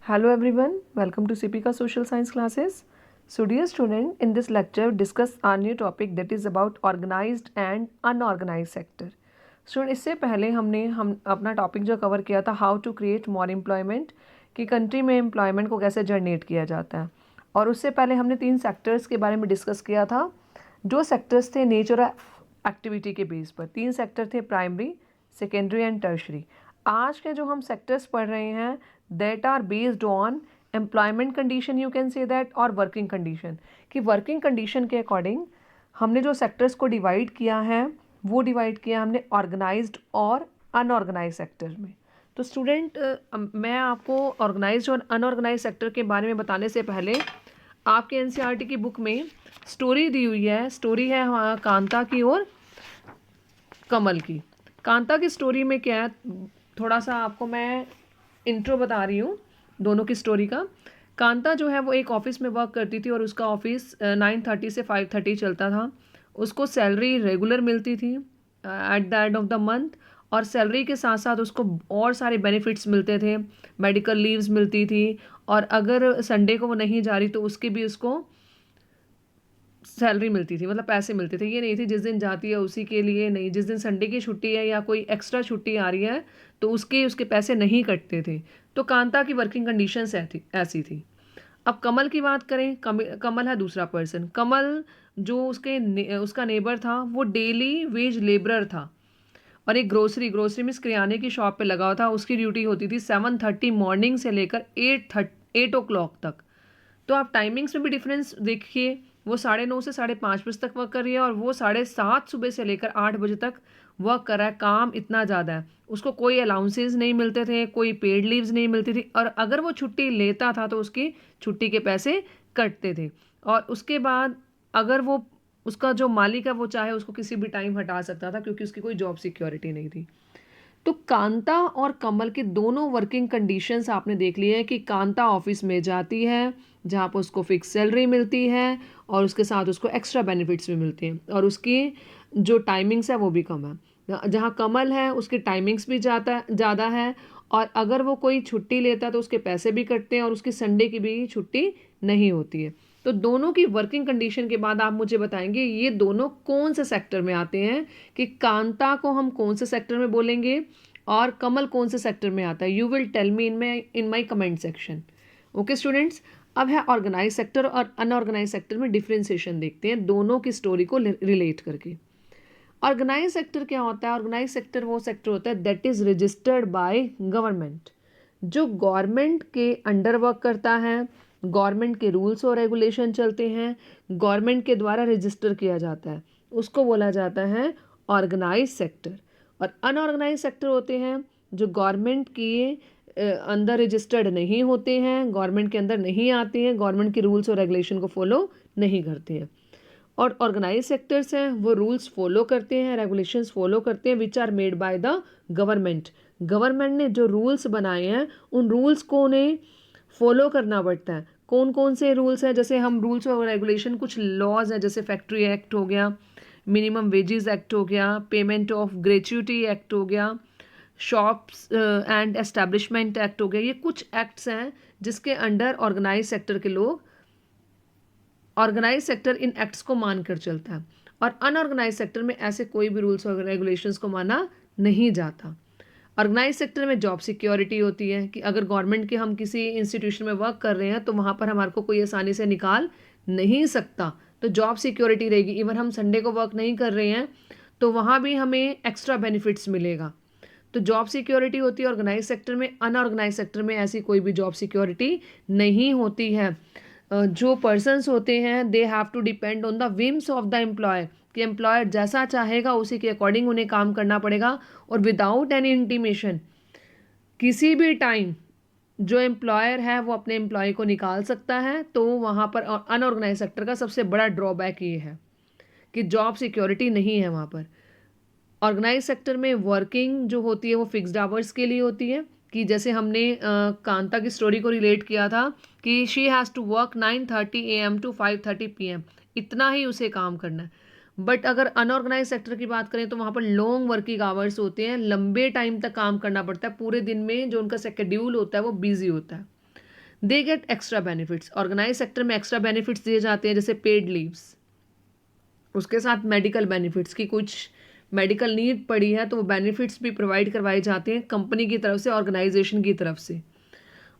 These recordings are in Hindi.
Hello everyone, welcome to CPK Social Science classes. So dear student, in this lecture discuss our new topic that is about organized and unorganized sector. Student इससे पहले हम अपना टॉपिक जो कवर किया था how to create more employment कि कंट्री में एम्प्लॉयमेंट को कैसे जनरेट किया जाता है। और उससे पहले हमने 3 सेक्टर्स के बारे में डिस्कस किया था जो सेक्टर्स थे नेचर एक्टिविटी के बेस पर। 3 सेक्टर थे, प्राइमरी, सेकेंडरी एंड टर्शरी। आज के जो हम सेक्टर्स पढ़ रहे हैं that are based on employment condition, you can say that, और वर्किंग कंडीशन। कि वर्किंग कंडीशन के अकॉर्डिंग हमने जो सेक्टर्स को डिवाइड किया है वो डिवाइड किया हमने ऑर्गेनाइज्ड और अनऑर्गेनाइज सेक्टर में। तो स्टूडेंट मैं आपको ऑर्गेनाइज्ड और अनऑर्गेनाइज सेक्टर के बारे में बताने से पहले आपके एनसीईआरटी की बुक में स्टोरी दी हुई है। स्टोरी है कांता की और कमल की। कांता की स्टोरी में क्या है, थोड़ा सा आपको मैं इंट्रो बता रही हूँ दोनों की स्टोरी का। कांता जो है वो एक ऑफिस में वर्क करती थी और उसका ऑफिस 9:30 से 5:30 चलता था। उसको सैलरी रेगुलर मिलती थी at the end of the month, और सैलरी के साथ साथ उसको और सारे बेनिफिट्स मिलते थे, मेडिकल लीव्स मिलती थी, और अगर संडे को वो नहीं जा रही तो उसकी भी उसको सैलरी मिलती थी, मतलब पैसे मिलते थे। ये नहीं थी जिस दिन जाती है उसी के लिए नहीं, जिस दिन संडे की छुट्टी है या कोई एक्स्ट्रा छुट्टी आ रही है तो उसके पैसे नहीं कटते थे। तो कांता की वर्किंग कंडीशंस ऐसी थी। अब कमल की बात करें, कमल है दूसरा पर्सन। कमल जो उसका नेबर था वो डेली वेज लेबरर था और एक ग्रोसरी मीन्स किराने की शॉप पे लगा हुआ था। उसकी ड्यूटी होती थी 7:30 मॉर्निंग से लेकर 8 o'clock तक। तो आप टाइमिंग्स में भी डिफरेंस देखिए, वो 9:30 से 5:30 तक वर्क कर रही है और वो 7:30 सुबह से लेकर 8 बजे तक वर्क कर रहा है। काम इतना ज़्यादा है, उसको कोई अलाउंसेस नहीं मिलते थे, कोई पेड लीव्स नहीं मिलती थी, और अगर वो छुट्टी लेता था तो उसकी छुट्टी के पैसे कटते थे। और उसके बाद अगर वो उसका जो मालिक है वो चाहे उसको किसी भी टाइम हटा सकता था क्योंकि उसकी कोई जॉब सिक्योरिटी नहीं थी। तो कांता और कमल की दोनों वर्किंग कंडीशंस आपने देख ली है कि कांता ऑफिस में जाती है जहाँ पर उसको फिक्स सैलरी मिलती है और उसके साथ उसको एक्स्ट्रा बेनिफिट्स भी मिलते हैं, और उसकी जो टाइमिंग्स है वो भी कम है। जहाँ कमल है उसकी टाइमिंग्स भी ज़्यादा है, और अगर वो कोई छुट्टी लेता है तो उसके पैसे भी कटते हैं और उसकी संडे की भी छुट्टी नहीं होती है। तो दोनों की वर्किंग कंडीशन के बाद आप मुझे बताएंगे ये दोनों कौन से सेक्टर में आते हैं, कि कांता को हम कौन से सेक्टर में बोलेंगे और कमल कौन से सेक्टर में आता है। You will tell me in my comment section. Okay students, अब है ऑर्गेनाइज सेक्टर और अनऑर्गेनाइज सेक्टर में डिफ्रेंसिएशन देखते हैं दोनों की स्टोरी को रिलेट करके। ऑर्गेनाइज सेक्टर क्या होता है? ऑर्गेनाइज सेक्टर वो सेक्टर होता है that is registered by government, जो गवर्नमेंट के अंडर वर्क करता है, गवर्नमेंट के रूल्स और रेगुलेशन चलते हैं, गवर्नमेंट के द्वारा रजिस्टर किया जाता है, उसको बोला जाता है ऑर्गेनाइज सेक्टर। और अनऑर्गेनाइज सेक्टर होते हैं जो गवर्नमेंट के अंदर रजिस्टर्ड नहीं होते हैं, गवर्नमेंट के अंदर नहीं आते हैं, गवर्नमेंट के रूल्स और रेगुलेशन को फॉलो नहीं करते हैं। और ऑर्गेनाइज सेक्टर्स हैं वो रूल्स फॉलो करते हैं, रेगुलेशंस फॉलो करते हैं which are made by the government. Government ने जो रूल्स बनाए हैं उन रूल्स को उन्हें फॉलो करना पड़ता है। कौन कौन से रूल्स हैं? जैसे हम रूल्स और रेगुलेशन, कुछ लॉज हैं जैसे फैक्ट्री एक्ट हो गया, मिनिमम वेजेस एक्ट हो गया, पेमेंट ऑफ ग्रेच्युटी एक्ट हो गया, शॉप्स एंड एस्टैब्लिशमेंट एक्ट हो गया। ये कुछ एक्ट्स हैं जिसके अंडर ऑर्गेनाइज सेक्टर के लोग, ऑर्गेनाइज सेक्टर इन एक्ट्स को मानकर चलता है। और अनऑर्गेनाइज सेक्टर में ऐसे कोई भी रूल्स और रेगुलेशंस को माना नहीं जाता। ऑर्गेनाइज सेक्टर में जॉब सिक्योरिटी होती है कि अगर गवर्नमेंट के हम किसी इंस्टीट्यूशन में वर्क कर रहे हैं तो वहाँ पर हमारे को कोई आसानी से निकाल नहीं सकता, तो जॉब सिक्योरिटी रहेगी। इवन हम संडे को वर्क नहीं कर रहे हैं तो वहाँ भी हमें एक्स्ट्रा बेनिफिट्स मिलेगा। तो जॉब सिक्योरिटी होती है ऑर्गेनाइज सेक्टर में। अनऑर्गेनाइज सेक्टर में ऐसी कोई भी जॉब सिक्योरिटी नहीं होती है। जो पर्सन्स होते हैं they have to depend on the whims of the employer, कि एम्प्लॉयर जैसा चाहेगा उसी के अकॉर्डिंग उन्हें काम करना पड़ेगा। और विदाउट एनी इंटीमेशन किसी भी टाइम जो एम्प्लॉयर है वो अपने एम्प्लॉय को निकाल सकता है। तो वहाँ पर अनऑर्गेनाइज सेक्टर का सबसे बड़ा ड्रॉबैक ये है कि जॉब सिक्योरिटी नहीं है वहाँ पर। ऑर्गेनाइज सेक्टर में वर्किंग जो होती है वो फिक्स्ड आवर्स के लिए होती है, कि जैसे हमने कांता की स्टोरी को रिलेट किया था कि she has to work 9:30 AM to 5:30 PM, इतना ही उसे काम करना है। बट अगर अनऑर्गेनाइज सेक्टर की बात करें तो वहाँ पर लॉन्ग वर्किंग आवर्स होते हैं, लंबे टाइम तक काम करना पड़ता है, पूरे दिन में जो उनका शेड्यूल होता है वो बिजी होता है। They get extra benefits. Organise sector में एक्स्ट्रा बेनिफिट्स दिए जाते हैं जैसे पेड लीव्स, उसके साथ मेडिकल बेनिफिट्स की कुछ मेडिकल नीड पड़ी है तो वो बेनिफिट्स भी प्रोवाइड करवाए जाते हैं कंपनी की तरफ से, ऑर्गेनाइजेशन की तरफ से।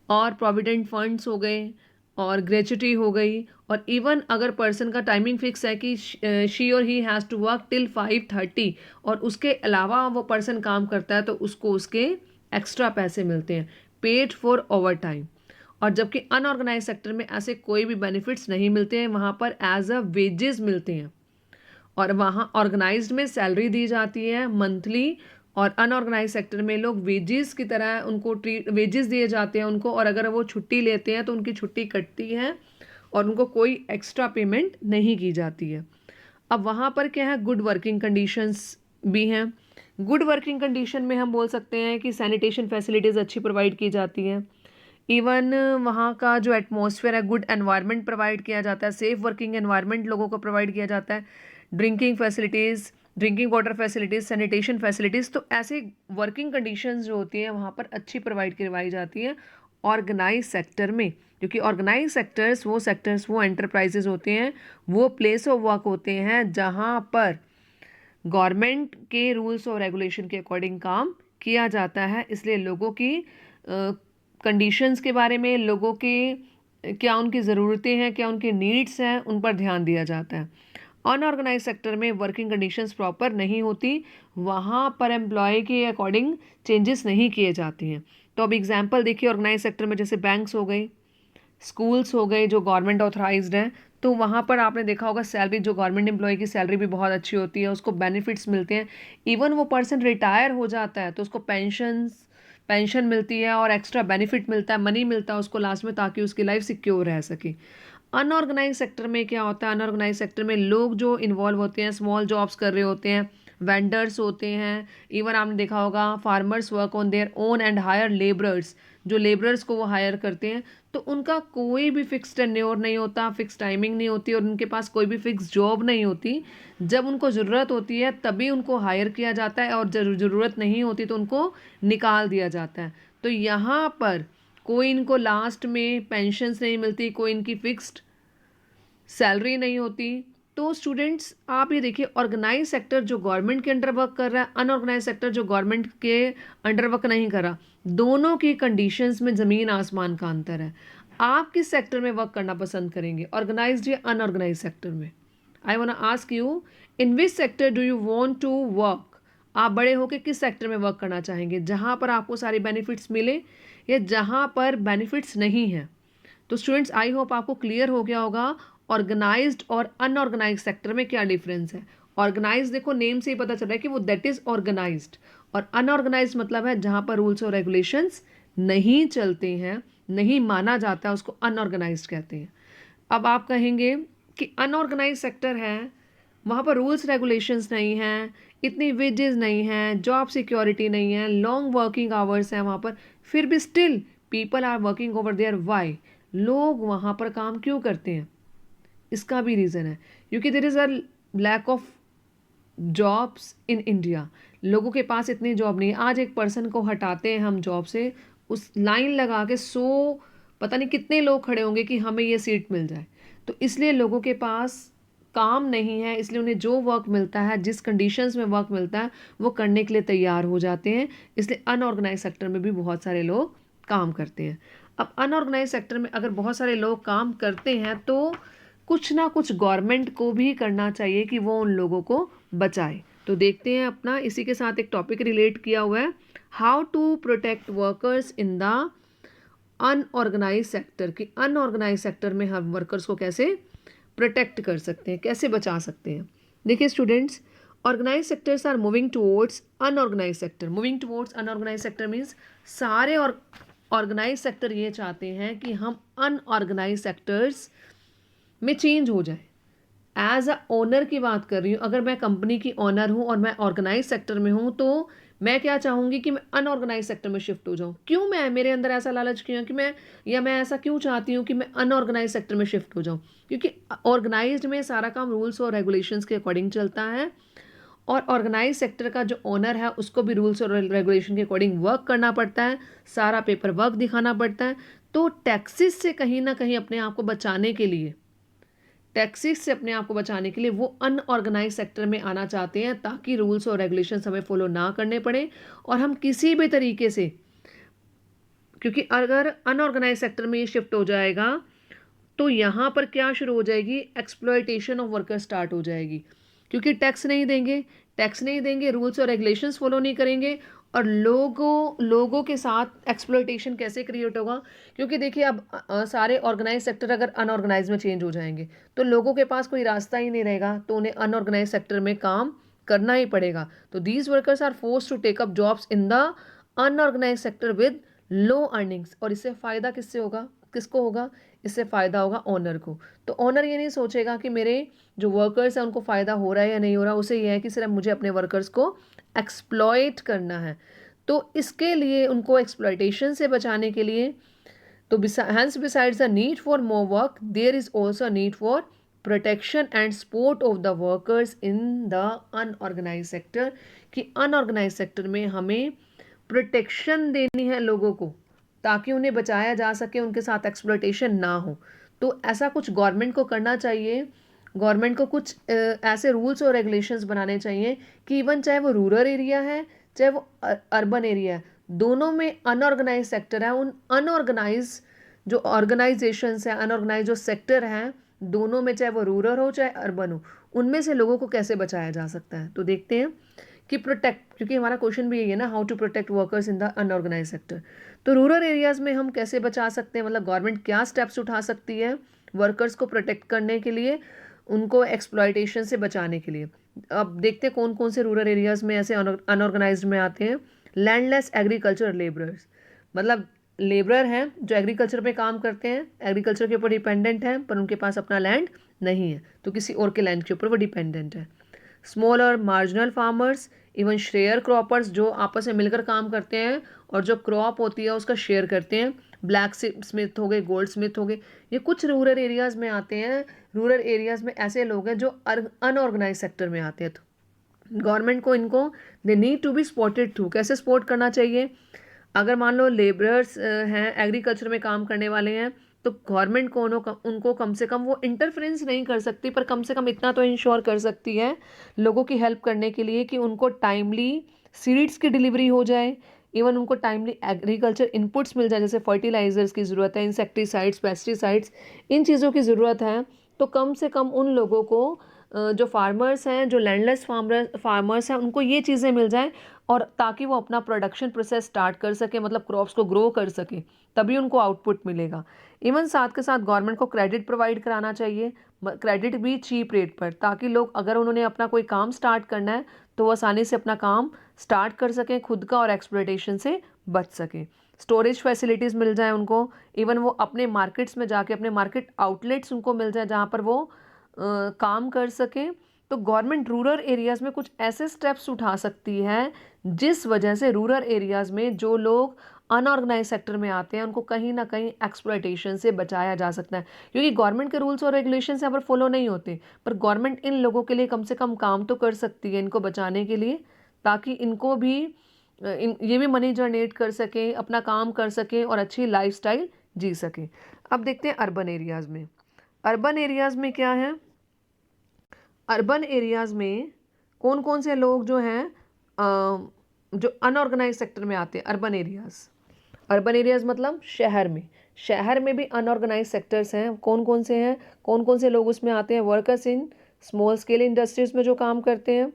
और प्रोविडेंट फंड्स हो गए और ग्रेच्युटी हो गई। और इवन अगर पर्सन का टाइमिंग फिक्स है कि शी और he has to work till 5:30 और उसके अलावा वो पर्सन काम करता है तो उसको उसके एक्स्ट्रा पैसे मिलते हैं, पेड फॉर ओवर टाइम। और जबकि अनऑर्गेनाइज सेक्टर में ऐसे कोई भी बेनिफिट्स नहीं मिलते हैं, वहाँ पर एज अ वेजेस मिलते हैं। और वहाँ ऑर्गेनाइज्ड में सैलरी दी जाती है मंथली, और अनऑर्गेनाइज सेक्टर में लोग वेजेस की तरह उनको वेजेस दिए जाते हैं उनको, और अगर वो छुट्टी लेते हैं तो उनकी छुट्टी कटती है और उनको कोई एक्स्ट्रा पेमेंट नहीं की जाती है। अब वहाँ पर क्या है, गुड वर्किंग कंडीशंस भी हैं। गुड वर्किंग कंडीशन में हम बोल सकते हैं कि सैनिटेशन फैसिलिटीज़ अच्छी प्रोवाइड की जाती हैं। इवन वहाँ का जो एटमॉस्फेयर है, गुड एनवायरनमेंट प्रोवाइड किया जाता है, सेफ वर्किंग एनवायरनमेंट लोगों को प्रोवाइड किया जाता है, drinking facilities, drinking water facilities, sanitation facilities. तो ऐसे वर्किंग कंडीशंस जो होती हैं वहाँ पर अच्छी प्रोवाइड करवाई जाती है ऑर्गेनाइज सेक्टर में। क्योंकि ऑर्गेनाइज सेक्टर्स वो एंटरप्राइजेज होते हैं, वो प्लेस ऑफ वर्क होते हैं जहाँ पर गवर्नमेंट के रूल्स और रेगुलेशन के अकॉर्डिंग काम किया जाता है। इसलिए लोगों की कंडीशंस के बारे में, लोगों के क्या उनकी ज़रूरतें हैं, क्या उनकी नीड्स हैं, उन पर ध्यान दिया जाता है। अनऑर्गेनाइज सेक्टर में वर्किंग कंडीशंस प्रॉपर नहीं होती, वहाँ पर एम्प्लॉय के अकॉर्डिंग चेंजेस नहीं किए जाते हैं। तो अब एग्जांपल देखिए, ऑर्गेनाइज सेक्टर में जैसे बैंक्स हो गए, स्कूल्स हो गए जो गवर्नमेंट ऑथराइज्ड हैं, तो वहाँ पर आपने देखा होगा सैलरी, जो गवर्नमेंट एम्प्लॉय की सैलरी भी बहुत अच्छी होती है, उसको बेनिफिट्स मिलते हैं। इवन वो पर्सन रिटायर हो जाता है तो उसको पेंशन मिलती है और एक्स्ट्रा बेनिफिट मिलता है, मनी मिलता है उसको लास्ट में, ताकि उसकी लाइफ सिक्योर रह सके। अनऑर्गेनाइज सेक्टर में क्या होता है, अनऑर्गेनाइज सेक्टर में लोग जो इन्वॉल्व होते हैं, स्मॉल जॉब्स कर रहे होते हैं, वेंडर्स होते हैं, इवन आपने देखा होगा farmers work on their own and hire labourers, जो लेबरर्स को वो हायर करते हैं, तो उनका कोई भी फिक्स टेन्योर नहीं होता, फिक्स टाइमिंग नहीं होती, और उनके पास कोई भी फिक्स जॉब नहीं होती। जब उनको ज़रूरत होती है तभी उनको हायर किया जाता है, और ज़रूरत नहीं होती तो उनको निकाल दिया जाता है। तो यहाँ पर कोई इनको लास्ट में पेंशन्स नहीं मिलती, कोई इनकी फिक्स्ड सैलरी नहीं होती। तो स्टूडेंट्स आप ये देखिए, ऑर्गेनाइज सेक्टर जो गवर्नमेंट के अंडर वर्क कर रहा है, अनऑर्गेनाइज सेक्टर जो गवर्नमेंट के अंडर वर्क नहीं कर रहा, दोनों की कंडीशंस में ज़मीन आसमान का अंतर है। आप किस सेक्टर में वर्क करना पसंद करेंगे, ऑर्गेनाइज्ड या अनऑर्गेनाइज सेक्टर में? I want to ask you, in which sector do you want to work? आप बड़े होकर किस सेक्टर में वर्क करना चाहेंगे, जहाँ पर आपको सारी बेनिफिट्स मिले या जहाँ पर बेनिफिट्स नहीं हैं? तो स्टूडेंट्स, आई होप आपको क्लियर हो गया होगा ऑर्गेनाइज्ड और अनऑर्गेनाइज्ड सेक्टर में क्या डिफरेंस है। ऑर्गेनाइज देखो नेम से ही पता चल रहा है कि वो दैट इज ऑर्गेनाइज्ड, और अनऑर्गेनाइज्ड मतलब है जहाँ पर रूल्स और रेगुलेशंस नहीं चलते हैं, नहीं माना जाता है, उसको अनऑर्गेनाइज्ड कहते हैं। अब आप कहेंगे कि अनऑर्गेनाइज सेक्टर है, वहाँ पर रूल्स रेगुलेशंस नहीं हैं, इतनी वेजेस नहीं हैं, जॉब सिक्योरिटी नहीं है, लॉन्ग वर्किंग आवर्स हैं वहाँ पर, फिर भी still people are working over there. Why? लोग वहाँ पर काम क्यों करते हैं? इसका भी रीज़न है क्योंकि there is a lack of jobs in India. लोगों के पास इतनी जॉब नहीं है। आज एक पर्सन को हटाते हैं हम जॉब से, उस लाइन लगा के 100 पता नहीं कितने लोग खड़े होंगे कि हमें ये सीट मिल जाए। तो इसलिए लोगों के पास काम नहीं है, इसलिए उन्हें जो वर्क मिलता है, जिस कंडीशंस में वर्क मिलता है, वो करने के लिए तैयार हो जाते हैं। इसलिए अनऑर्गेनाइज सेक्टर में भी बहुत सारे लोग काम करते हैं। अब अनऑर्गेनाइज सेक्टर में अगर बहुत सारे लोग काम करते हैं तो कुछ ना कुछ गवर्नमेंट को भी करना चाहिए कि वो उन लोगों को बचाए। तो देखते हैं अपना इसी के साथ एक टॉपिक रिलेट किया हुआ है, how to protect workers in the unorganise sector, कि अनऑर्गेनाइज सेक्टर में हम वर्कर्स को कैसे प्रोटेक्ट कर सकते हैं, कैसे बचा सकते हैं। देखिए students, organise sectors are moving towards unorganise sector. Moving towards unorganise sector means सारे और ऑर्गेनाइज सेक्टर ये चाहते हैं कि हम अनऑर्गेनाइज सेक्टर्स में चेंज हो जाए। एज अ ओनर की बात कर रही हूँ, अगर मैं कंपनी की ओनर हूँ और मैं ऑर्गेनाइज सेक्टर में हूँ, तो मैं क्या चाहूँगी कि मैं अनऑर्गेनाइज सेक्टर में शिफ्ट हो जाऊँ। क्यों? मैं मेरे अंदर ऐसा लालच क्यों है कि मैं ऐसा क्यों चाहती हूँ कि मैं अनऑर्गेनाइज सेक्टर में शिफ्ट हो जाऊँ? क्योंकि ऑर्गेनाइज्ड में सारा काम रूल्स और रेगुलेशंस के अकॉर्डिंग चलता है, और ऑर्गेनाइज सेक्टर का जो ओनर है उसको भी रूल्स और रेगुलेशन के अकॉर्डिंग वर्क करना पड़ता है, सारा पेपर वर्क दिखाना पड़ता है। तो टैक्सेस से कहीं ना कहीं अपने आप को बचाने के लिए, टैक्सेस से अपने आप को बचाने के लिए वो अनऑर्गेनाइज सेक्टर में आना चाहते हैं, ताकि रूल्स और रेगुलेशंस हमें फॉलो ना करने पड़े और हम किसी भी तरीके से, क्योंकि अगर अनऑर्गेनाइज सेक्टर में ये शिफ्ट हो जाएगा तो यहाँ पर क्या शुरू हो जाएगी, एक्सप्लॉयटेशन ऑफ वर्कर स्टार्ट हो जाएगी, क्योंकि टैक्स नहीं देंगे, रूल्स और रेगुलेशंस फॉलो नहीं करेंगे, और लोगों के साथ एक्सप्लॉयटेशन कैसे क्रिएट होगा, क्योंकि देखिए अब सारे ऑर्गेनाइज सेक्टर अगर अनऑर्गेनाइज में चेंज हो जाएंगे तो लोगों के पास कोई रास्ता ही नहीं रहेगा, तो उन्हें अनऑर्गेनाइज सेक्टर में काम करना ही पड़ेगा। तो these workers are force to take up jobs in the unorganise sector with low earnings. और इससे फ़ायदा किससे होगा, किसको होगा, इससे फ़ायदा होगा ओनर को। तो ओनर ये नहीं सोचेगा कि मेरे जो वर्कर्स हैं उनको फ़ायदा हो रहा है या नहीं हो रहा, उसे यह है कि सिर्फ मुझे अपने वर्कर्स को एक्सप्लॉइट करना है। तो इसके लिए उनको एक्सप्लॉइटेशन से बचाने के लिए, तो hence besides the need for more work, there is also a need for protection and support of the workers in the unorganized sector, कि अनऑर्गेनाइज सेक्टर में हमें प्रोटेक्शन देनी है लोगों को, ताकि उन्हें बचाया जा सके, उनके साथ एक्सप्लॉयटेशन ना हो। तो ऐसा कुछ गवर्नमेंट को करना चाहिए, गवर्नमेंट को कुछ ऐसे रूल्स और रेगुलेशंस बनाने चाहिए कि इवन चाहे वो रूरल एरिया है चाहे वो अर्बन एरिया है, दोनों में अनऑर्गेनाइज सेक्टर है, उन अनऑर्गेनाइज जो ऑर्गेनाइजेशंस हैं, अनऑर्गेनाइज जो सेक्टर हैं, दोनों में चाहे वो रूरल हो चाहे अर्बन हो, उनमें से लोगों को कैसे बचाया जा सकता है। तो देखते हैं कि प्रोटेक्ट, क्योंकि हमारा क्वेश्चन भी यही है ना, how to protect workers in the unorganise sector. तो रूरल एरियाज़ में हम कैसे बचा सकते हैं, मतलब गवर्नमेंट क्या स्टेप्स उठा सकती है वर्कर्स को प्रोटेक्ट करने के लिए, उनको एक्सप्लॉयटेशन से बचाने के लिए। अब देखते हैं कौन कौन से रूरल एरियाज़ में ऐसे अनऑर्गेनाइज्ड में आते हैं। लैंडलेस एग्रीकल्चर लेबरर्स, मतलब लेबरर हैं जो एग्रीकल्चर पे काम करते हैं, एग्रीकल्चर के ऊपर डिपेंडेंट हैं, पर उनके पास अपना लैंड नहीं है, तो किसी और के लैंड के ऊपर वो डिपेंडेंट है। स्मॉल और marginal farmers, even share croppers, जो आपस में मिलकर काम करते हैं और जो क्रॉप होती है उसका शेयर करते हैं। ब्लैक स्मिथ हो गए, गोल्ड स्मिथ हो गए, ये कुछ रूरल एरियाज़ में आते हैं। रूरल एरियाज़ में ऐसे लोग हैं जो अनऑर्गेनाइज सेक्टर में आते हैं। तो गवर्नमेंट को इनको they need to be spotted through. कैसे सपोर्ट करना चाहिए, अगर मान लो लेबरर्स हैं, एग्रीकल्चर में काम करने वाले हैं, तो गवर्नमेंट को उनको कम से कम वो इंटरफेरेंस नहीं कर सकती, पर कम से कम इतना तो इंश्योर कर सकती है लोगों की हेल्प करने के लिए कि उनको टाइमली सीड्स की डिलीवरी हो जाए, इवन उनको टाइमली एग्रीकल्चर इनपुट्स मिल जाए, जैसे फर्टिलाइजर्स की ज़रूरत है, इंसेक्टिसाइड्स, पेस्टिसाइड्स, इन चीज़ों की ज़रूरत है। तो कम से कम उन लोगों को जो फार्मर्स हैं, जो लैंडलेस फार्मर्स हैं, उनको ये चीज़ें मिल जाएं, और ताकि वो अपना प्रोडक्शन प्रोसेस स्टार्ट कर सके, मतलब क्रॉप्स को ग्रो कर सके, तभी उनको आउटपुट मिलेगा। इवन साथ के साथ गवर्नमेंट को क्रेडिट प्रोवाइड कराना चाहिए, क्रेडिट भी चीप रेट पर, ताकि लोग अगर उन्होंने अपना कोई काम स्टार्ट करना है तो वो आसानी से अपना काम स्टार्ट कर सकें खुद का, और एक्सप्लॉयटेशन से बच सकें। स्टोरेज फैसिलिटीज़ मिल जाए उनको, इवन वो अपने मार्केट्स में जाके अपने मार्केट आउटलेट्स उनको मिल जाए जहाँ पर वो काम कर सकें। तो गवर्नमेंट रूरल एरियाज़ में कुछ ऐसे स्टेप्स उठा सकती है जिस वजह से रूरल एरियाज़ में जो लोग अनऑर्गेनाइज सेक्टर में आते हैं उनको कहीं ना कहीं एक्सप्लॉयटेशन से बचाया जा सकता है, क्योंकि गवर्नमेंट के रूल्स और रेगुलेशंस यहाँ पर फॉलो नहीं होते, पर गवर्नमेंट इन लोगों के लिए कम से कम काम तो कर सकती है इनको बचाने के लिए, ताकि इनको भी ये भी मनी जनरेट कर सकें, अपना काम कर सकें और अच्छी लाइफस्टाइल जी सकें। अब देखते हैं अर्बन एरियाज़ में। अर्बन एरियाज़ में क्या है, अर्बन एरियाज़ में कौन कौन से लोग जो हैं जो अनऑर्गेनाइज सेक्टर में आते हैं। अर्बन एरियाज़ मतलब शहर में भी अनऑर्गेनाइज सेक्टर्स हैं। कौन कौन से हैं, कौन कौन से लोग उसमें आते हैं, workers in small scale industries में जो काम करते हैं,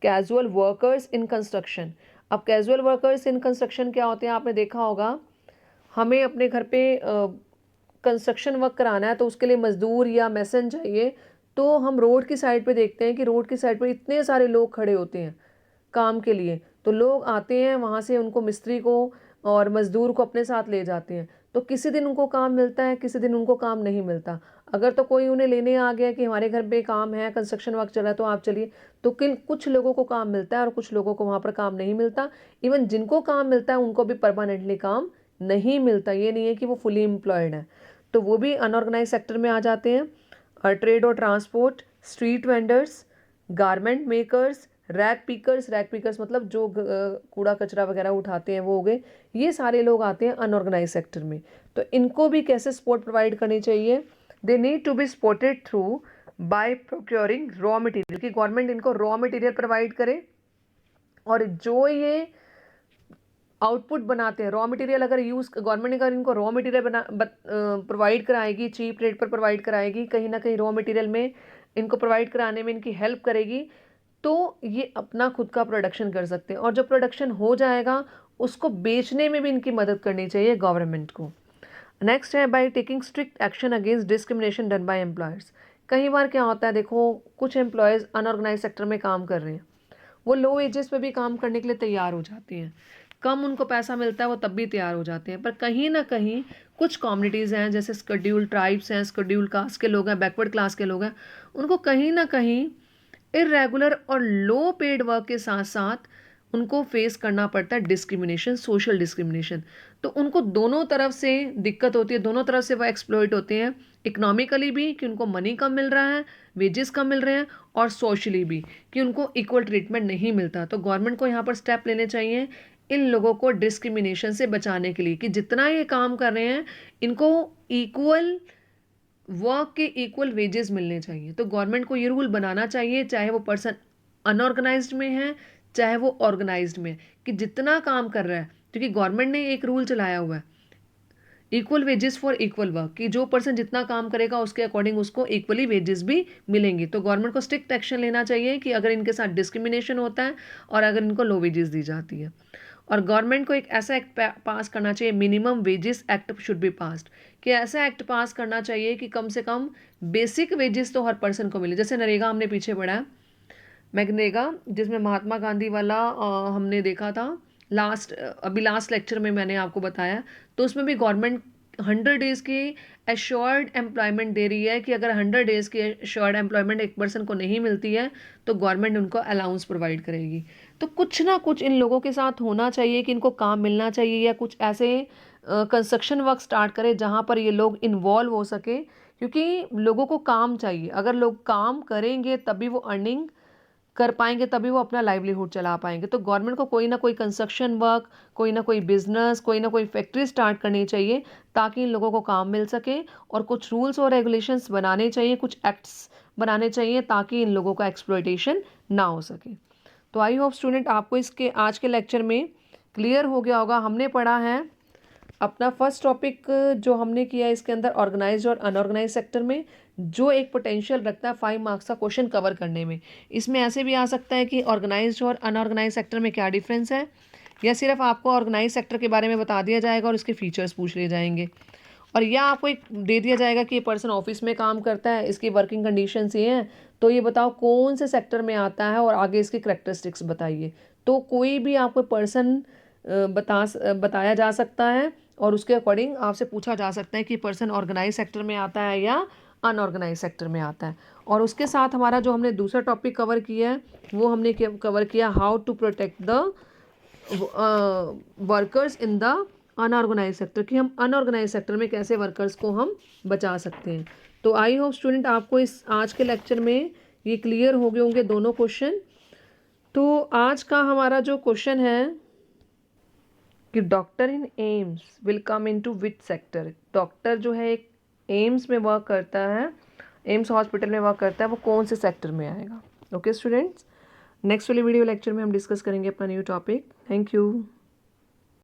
कैजुअल वर्कर्स इन कंस्ट्रक्शन। अब कैजुअल वर्कर्स इन कंस्ट्रक्शन क्या होते हैं, आपने देखा होगा, हमें अपने घर पे कंस्ट्रक्शन वर्क कराना है तो उसके लिए मज़दूर या मैसन चाहिए, तो हम रोड की साइड पे देखते हैं कि रोड की साइड पे इतने सारे लोग खड़े होते हैं काम के लिए, तो लोग आते हैं वहाँ से, उनको मिस्त्री को और मज़दूर को अपने साथ ले जाते हैं। तो किसी दिन उनको काम मिलता है, किसी दिन उनको काम नहीं मिलता। अगर तो कोई उन्हें लेने आ गया कि हमारे घर पे काम है, कंस्ट्रक्शन वर्क चल रहा है तो आप चलिए, तो कुछ लोगों को काम मिलता है और कुछ लोगों को वहाँ पर काम नहीं मिलता। इवन जिनको काम मिलता है उनको भी परमानेंटली काम नहीं मिलता, ये नहीं है कि वो फुली एम्प्लॉयड है, तो वो भी अनऑर्गेनाइज सेक्टर में आ जाते हैं। ट्रेड और transport, street vendors, garment makers, rag pickers मतलब जो कूड़ा कचरा वगैरह उठाते हैं वो हो गए, ये सारे लोग आते हैं अनऑर्गेनाइज सेक्टर में। तो इनको भी कैसे सपोर्ट प्रोवाइड करनी चाहिए, they need to be supported through by procuring raw material, कि गवर्नमेंट इनको रॉ मटेरियल प्रोवाइड करे, और जो ये आउटपुट बनाते हैं रॉ मटेरियल अगर यूज़ गवर्नमेंट अगर इनको रॉ मटेरियल प्रोवाइड कराएगी, चीप रेट पर प्रोवाइड कराएगी, कहीं ना कहीं रॉ मटेरियल में इनको प्रोवाइड कराने में इनकी हेल्प करेगी, तो ये अपना खुद का प्रोडक्शन कर सकते हैं, और जो प्रोडक्शन हो जाएगा उसको बेचने में भी इनकी मदद करनी चाहिए गवर्नमेंट को। नेक्स्ट है by taking strict action against discrimination done by employers. कई बार क्या होता है, देखो कुछ एम्प्लॉयज़ अनऑर्गेनाइज सेक्टर में काम कर रहे हैं, वो लो वेजेस पे भी काम करने के लिए तैयार हो जाते हैं, कम उनको पैसा मिलता है वो तब भी तैयार हो जाते हैं, पर कहीं ना कहीं कुछ कम्युनिटीज़ हैं, जैसे शेड्यूल्ड ट्राइब्स हैं, शेड्यूल्ड कास्ट के लोग हैं, बैकवर्ड क्लास के लोग हैं, उनको कहीं ना कहीं इरेगुलर और लो पेड वर्क के साथ साथ उनको फेस करना पड़ता है डिस्क्रिमिनेशन, सोशल डिस्क्रिमिनेशन। तो उनको दोनों तरफ से दिक्कत होती है, दोनों तरफ से वो एक्सप्लॉइट होते हैं, इकोनॉमिकली भी कि उनको मनी कम मिल रहा है, वेजेस कम मिल रहे हैं, और सोशली भी कि उनको इक्वल ट्रीटमेंट नहीं मिलता। तो गवर्नमेंट को यहाँ पर स्टेप लेने चाहिए इन लोगों को डिस्क्रिमिनेशन से बचाने के लिए, कि जितना ये काम कर रहे हैं इनको इक्वल वर्क के इक्वल वेजेस मिलने चाहिए। तो गवर्नमेंट को ये रूल बनाना चाहिए, चाहे वो पर्सन अनऑर्गेनाइज्ड में है चाहे वो ऑर्गेनाइज्ड में, कि जितना काम कर रहा है, क्योंकि गवर्नमेंट ने एक रूल चलाया हुआ है equal wages for equal work, कि जो पर्सन जितना काम करेगा उसके अकॉर्डिंग उसको इक्वली वेजेस भी मिलेंगी। तो गवर्नमेंट को स्ट्रिक्ट एक्शन लेना चाहिए कि अगर इनके साथ डिस्क्रिमिनेशन होता है और अगर इनको लो वेजेस दी जाती है। और गवर्नमेंट को एक ऐसा एक्ट पास करना चाहिए, minimum wages act should be passed, कि ऐसा एक्ट पास करना चाहिए कि कम से कम बेसिक वेजेस तो हर पर्सन को मिले। जैसे नरेगा हमने पीछे पढ़ा है, मैगनेगा, जिसमें महात्मा गांधी वाला हमने देखा था अभी लास्ट लेक्चर में मैंने आपको बताया, तो उसमें भी गवर्नमेंट 100 डेज़ की एश्योर्ड एम्प्लॉयमेंट दे रही है, कि अगर 100 डेज़ की एश्योर्ड एम्प्लॉयमेंट एक पर्सन को नहीं मिलती है तो गवर्नमेंट उनको अलाउंस प्रोवाइड करेगी। तो कुछ ना कुछ इन लोगों के साथ होना चाहिए कि इनको काम मिलना चाहिए, या कुछ ऐसे कंस्ट्रक्शन वर्क स्टार्ट करें जहाँ पर ये लोग इन्वॉल्व हो सके, क्योंकि लोगों को काम चाहिए, अगर लोग काम करेंगे तभी वो अर्निंग कर पाएंगे, तभी वो अपना लाइवलीहुड चला पाएंगे। तो गवर्नमेंट को कोई ना कोई कंस्ट्रक्शन वर्क, कोई ना कोई बिजनेस, कोई ना कोई फैक्ट्री स्टार्ट करनी चाहिए ताकि इन लोगों को काम मिल सके, और कुछ रूल्स और रेगुलेशंस बनाने चाहिए, कुछ एक्ट्स बनाने चाहिए ताकि इन लोगों का एक्सप्लॉयटेशन ना हो सके। तो आई होप स्टूडेंट आपको इसके आज के लेक्चर में क्लियर हो गया होगा। हमने पढ़ा है अपना फर्स्ट टॉपिक जो हमने किया है इसके अंदर ऑर्गेनाइज्ड और अनऑर्गेनाइज सेक्टर में, जो एक पोटेंशियल रखता है 5 मार्क्स का क्वेश्चन कवर करने में। इसमें ऐसे भी आ सकता है कि ऑर्गेनाइज्ड और अनऑर्गेनाइज सेक्टर में क्या डिफरेंस है, या सिर्फ आपको ऑर्गेनाइज सेक्टर के बारे में बता दिया जाएगा और इसके फीचर्स पूछ लिए जाएंगे, और या आपको एक दे दिया जाएगा कि ये पर्सन ऑफिस में काम करता है, इसकी वर्किंग कंडीशंस ये हैं, तो ये बताओ कौन से सेक्टर में आता है और आगे इसकी करेक्टरिस्टिक्स बताइए। तो कोई भी आपको पर्सन बताया जा सकता है और उसके अकॉर्डिंग आपसे पूछा जा सकता है कि पर्सन ऑर्गेनाइज सेक्टर में आता है या अनऑर्गेनाइज सेक्टर में आता है। और उसके साथ हमारा जो हमने दूसरा टॉपिक कवर किया है वो हमने कवर किया how to protect the workers in the unorganise sector, कि हम अनऑर्गेनाइज सेक्टर में कैसे वर्कर्स को हम बचा सकते हैं। तो आई होप स्टूडेंट आपको इस आज के लेक्चर में ये क्लियर हो गए होंगे दोनों क्वेश्चन। तो आज का हमारा जो क्वेश्चन है कि doctor in AIIMS will come into which sector, doctor जो है एक एम्स में वर्क करता है, एम्स हॉस्पिटल में वर्क करता है, वो कौन से सेक्टर में आएगा। ओके स्टूडेंट्स, नेक्स्ट वाली वीडियो लेक्चर में हम डिस्कस करेंगे अपना न्यू टॉपिक। Thank you.